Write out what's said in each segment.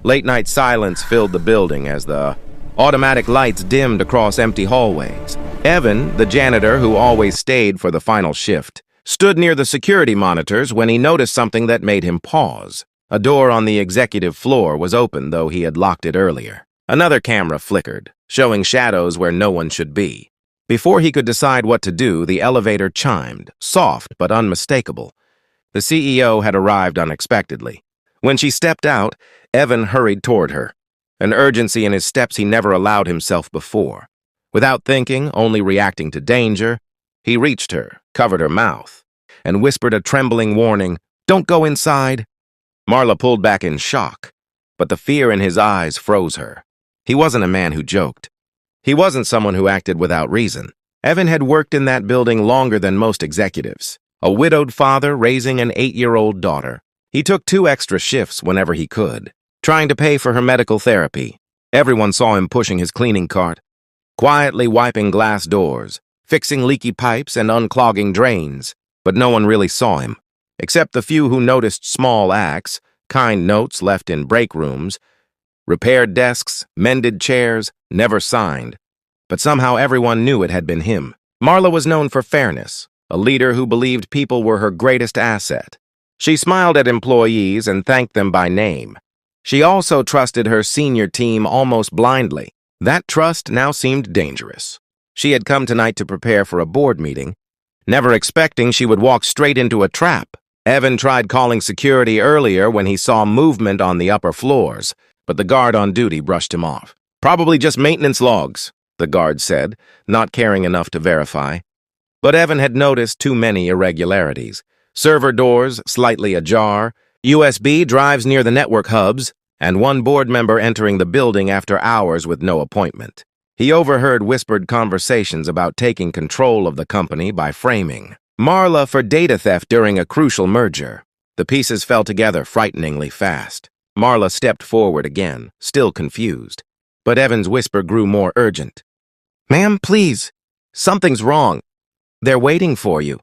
Late-night silence filled the building as the automatic lights dimmed across empty hallways. Evan, the janitor who always stayed for the final shift, stood near the security monitors when he noticed something that made him pause. A door on the executive floor was open, though he had locked it earlier. Another camera flickered, showing shadows where no one should be. Before he could decide what to do, the elevator chimed, soft but unmistakable. The CEO had arrived unexpectedly. When she stepped out, Evan hurried toward her, an urgency in his steps he never allowed himself before. Without thinking, only reacting to danger, he reached her, covered her mouth, and whispered a trembling warning, "Don't go inside." Marla pulled back in shock, but the fear in his eyes froze her. He wasn't a man who joked. He wasn't someone who acted without reason. Evan had worked in that building longer than most executives, a widowed father raising an 8-year-old daughter. He took 2 extra shifts whenever he could, trying to pay for her medical therapy. Everyone saw him pushing his cleaning cart, quietly wiping glass doors, fixing leaky pipes and unclogging drains, but no one really saw him, except the few who noticed small acts, kind notes left in break rooms, repaired desks, mended chairs, never signed. But somehow everyone knew it had been him. Marla was known for fairness, a leader who believed people were her greatest asset. She smiled at employees and thanked them by name. She also trusted her senior team almost blindly. That trust now seemed dangerous. She had come tonight to prepare for a board meeting, never expecting she would walk straight into a trap. Evan tried calling security earlier when he saw movement on the upper floors, but the guard on duty brushed him off. "Probably just maintenance logs," the guard said, not caring enough to verify. But Evan had noticed too many irregularities. Server doors slightly ajar, USB drives near the network hubs, and one board member entering the building after hours with no appointment. He overheard whispered conversations about taking control of the company by framing Marla for data theft during a crucial merger. The pieces fell together frighteningly fast. Marla stepped forward again, still confused. But Evan's whisper grew more urgent. "Ma'am, please. Something's wrong. They're waiting for you."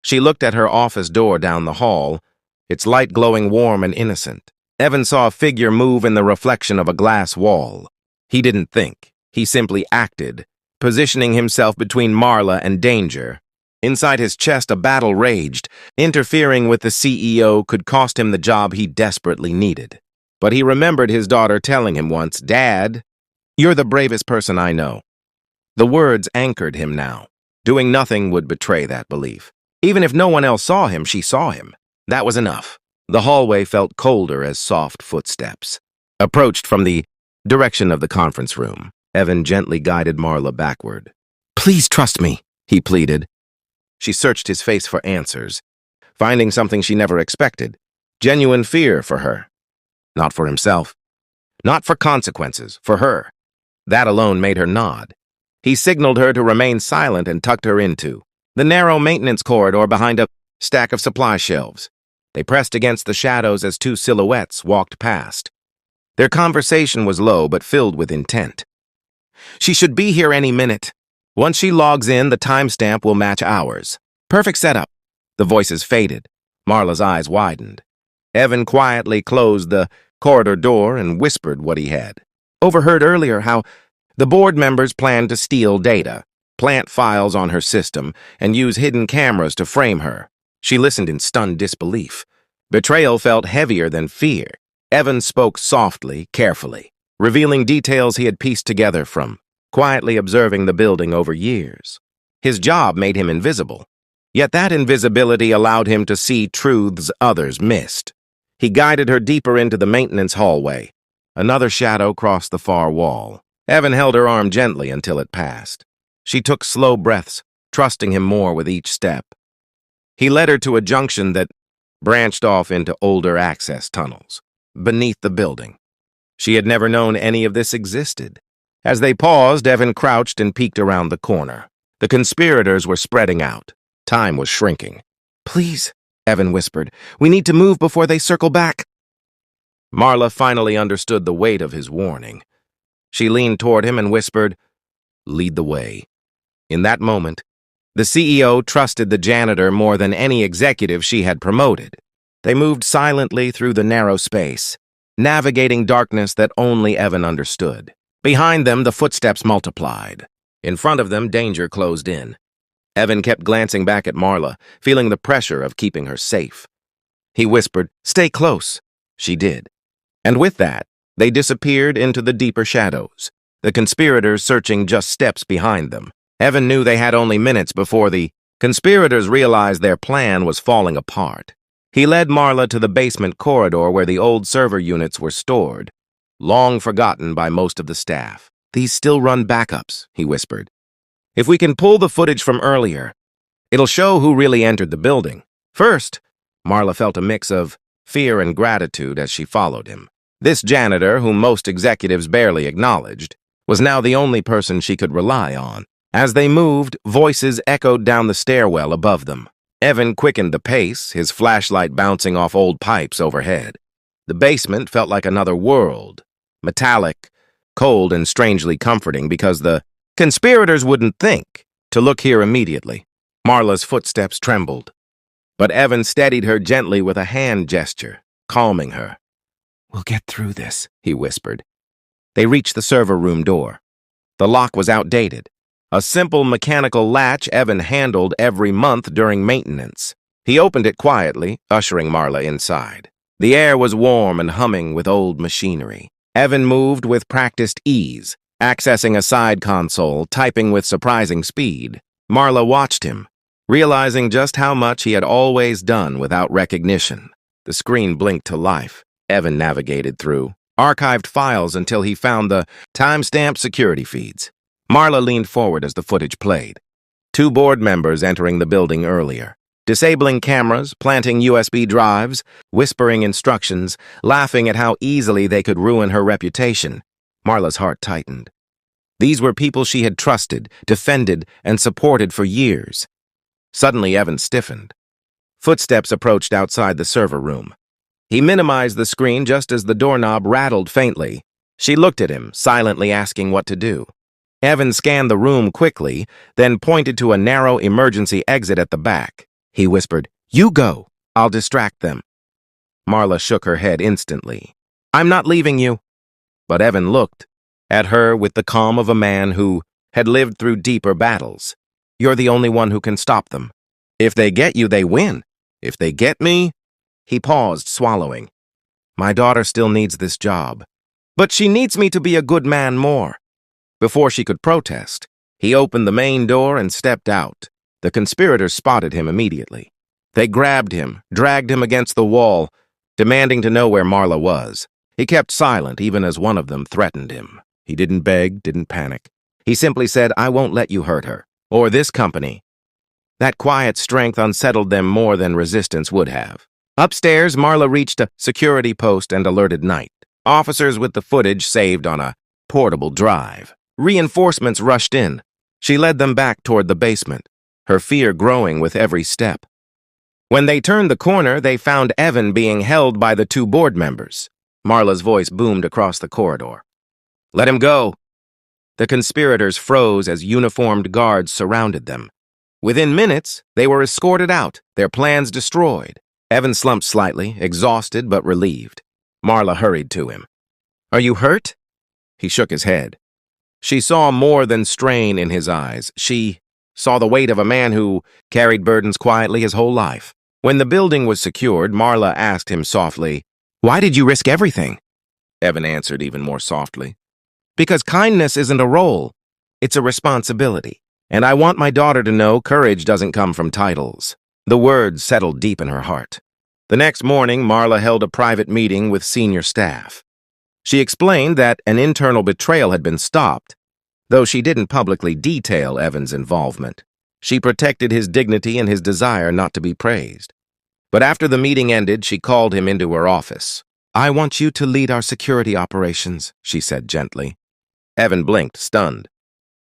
She looked at her office door down the hall, its light glowing warm and innocent. Evan saw a figure move in the reflection of a glass wall. He didn't think. He simply acted, positioning himself between Marla and danger. Inside his chest, a battle raged. Interfering with the CEO could cost him the job he desperately needed. But he remembered his daughter telling him once, "Dad, you're the bravest person I know." The words anchored him now. Doing nothing would betray that belief. Even if no one else saw him, she saw him. That was enough. The hallway felt colder as soft footsteps approached from the direction of the conference room. Evan gently guided Marla backward. "Please trust me," he pleaded. She searched his face for answers, finding something she never expected. Genuine fear for her. Not for himself. Not for consequences, for her. That alone made her nod. He signaled her to remain silent and tucked her into the narrow maintenance corridor behind a stack of supply shelves. They pressed against the shadows as 2 silhouettes walked past. Their conversation was low but filled with intent. "She should be here any minute. Once she logs in, the timestamp will match ours. Perfect setup." The voices faded. Marla's eyes widened. Evan quietly closed the corridor door and whispered what he had overheard earlier, how the board members planned to steal data, plant files on her system, and use hidden cameras to frame her. She listened in stunned disbelief. Betrayal felt heavier than fear. Evan spoke softly, carefully, revealing details he had pieced together from quietly observing the building over years. His job made him invisible, yet that invisibility allowed him to see truths others missed. He guided her deeper into the maintenance hallway. Another shadow crossed the far wall. Evan held her arm gently until it passed. She took slow breaths, trusting him more with each step. He led her to a junction that branched off into older access tunnels beneath the building. She had never known any of this existed. As they paused, Evan crouched and peeked around the corner. The conspirators were spreading out. Time was shrinking. "Please," Evan whispered, "we need to move before they circle back." Marla finally understood the weight of his warning. She leaned toward him and whispered, "Lead the way." In that moment, the CEO trusted the janitor more than any executive she had promoted. They moved silently through the narrow space, navigating darkness that only Evan understood. Behind them, the footsteps multiplied. In front of them, danger closed in. Evan kept glancing back at Marla, feeling the pressure of keeping her safe. He whispered, "Stay close." She did. And with that, they disappeared into the deeper shadows, the conspirators searching just steps behind them. Evan knew they had only minutes before the conspirators realized their plan was falling apart. He led Marla to the basement corridor where the old server units were stored, long forgotten by most of the staff. "These still run backups," he whispered. "If we can pull the footage from earlier, it'll show who really entered the building." First, Marla felt a mix of fear and gratitude as she followed him. This janitor, whom most executives barely acknowledged, was now the only person she could rely on. As they moved, voices echoed down the stairwell above them. Evan quickened the pace, his flashlight bouncing off old pipes overhead. The basement felt like another world, metallic, cold, and strangely comforting because the conspirators wouldn't think to look here immediately. Marla's footsteps trembled, but Evan steadied her gently with a hand gesture, calming her. "We'll get through this," he whispered. They reached the server room door. The lock was outdated, a simple mechanical latch Evan handled every month during maintenance. He opened it quietly, ushering Marla inside. The air was warm and humming with old machinery. Evan moved with practiced ease, accessing a side console, typing with surprising speed. Marla watched him, realizing just how much he had always done without recognition. The screen blinked to life. Evan navigated through, archived files until he found the timestamp security feeds. Marla leaned forward as the footage played. 2 board members entering the building earlier, disabling cameras, planting USB drives, whispering instructions, laughing at how easily they could ruin her reputation. Marla's heart tightened. These were people she had trusted, defended, and supported for years. Suddenly, Evan stiffened. Footsteps approached outside the server room. He minimized the screen just as the doorknob rattled faintly. She looked at him, silently asking what to do. Evan scanned the room quickly, then pointed to a narrow emergency exit at the back. He whispered, "You go. I'll distract them." Marla shook her head instantly. "I'm not leaving you." But Evan looked at her with the calm of a man who had lived through deeper battles. "You're the only one who can stop them. If they get you, they win. If they get me—" He paused, swallowing. "My daughter still needs this job. But she needs me to be a good man more." Before she could protest, he opened the main door and stepped out. The conspirators spotted him immediately. They grabbed him, dragged him against the wall, demanding to know where Marla was. He kept silent even as one of them threatened him. He didn't beg, didn't panic. He simply said, "I won't let you hurt her, or this company." That quiet strength unsettled them more than resistance would have. Upstairs, Marla reached a security post and alerted Knight. Officers with the footage saved on a portable drive. Reinforcements rushed in. She led them back toward the basement, her fear growing with every step. When they turned the corner, they found Evan being held by the 2 board members. Marla's voice boomed across the corridor. "Let him go." The conspirators froze as uniformed guards surrounded them. Within minutes, they were escorted out, their plans destroyed. Evan slumped slightly, exhausted but relieved. Marla hurried to him. "Are you hurt?" He shook his head. She saw more than strain in his eyes. She saw the weight of a man who carried burdens quietly his whole life. When the building was secured, Marla asked him softly, "Why did you risk everything?" Evan answered even more softly, "Because kindness isn't a role, it's a responsibility. And I want my daughter to know courage doesn't come from titles." The words settled deep in her heart. The next morning, Marla held a private meeting with senior staff. She explained that an internal betrayal had been stopped, though she didn't publicly detail Evan's involvement. She protected his dignity and his desire not to be praised. But after the meeting ended, she called him into her office. "I want you to lead our security operations," she said gently. Evan blinked, stunned.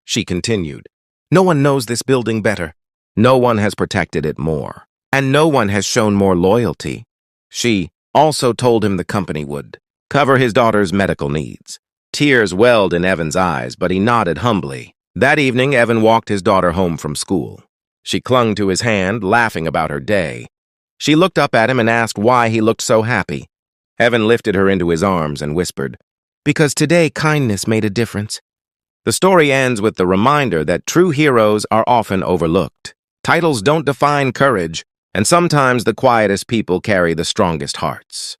She continued, "No one knows this building better. No one has protected it more. And no one has shown more loyalty." She also told him the company would cover his daughter's medical needs. Tears welled in Evan's eyes, but he nodded humbly. That evening, Evan walked his daughter home from school. She clung to his hand, laughing about her day. She looked up at him and asked why he looked so happy. Evan lifted her into his arms and whispered, "Because today kindness made a difference." The story ends with the reminder that true heroes are often overlooked. Titles don't define courage, and sometimes the quietest people carry the strongest hearts.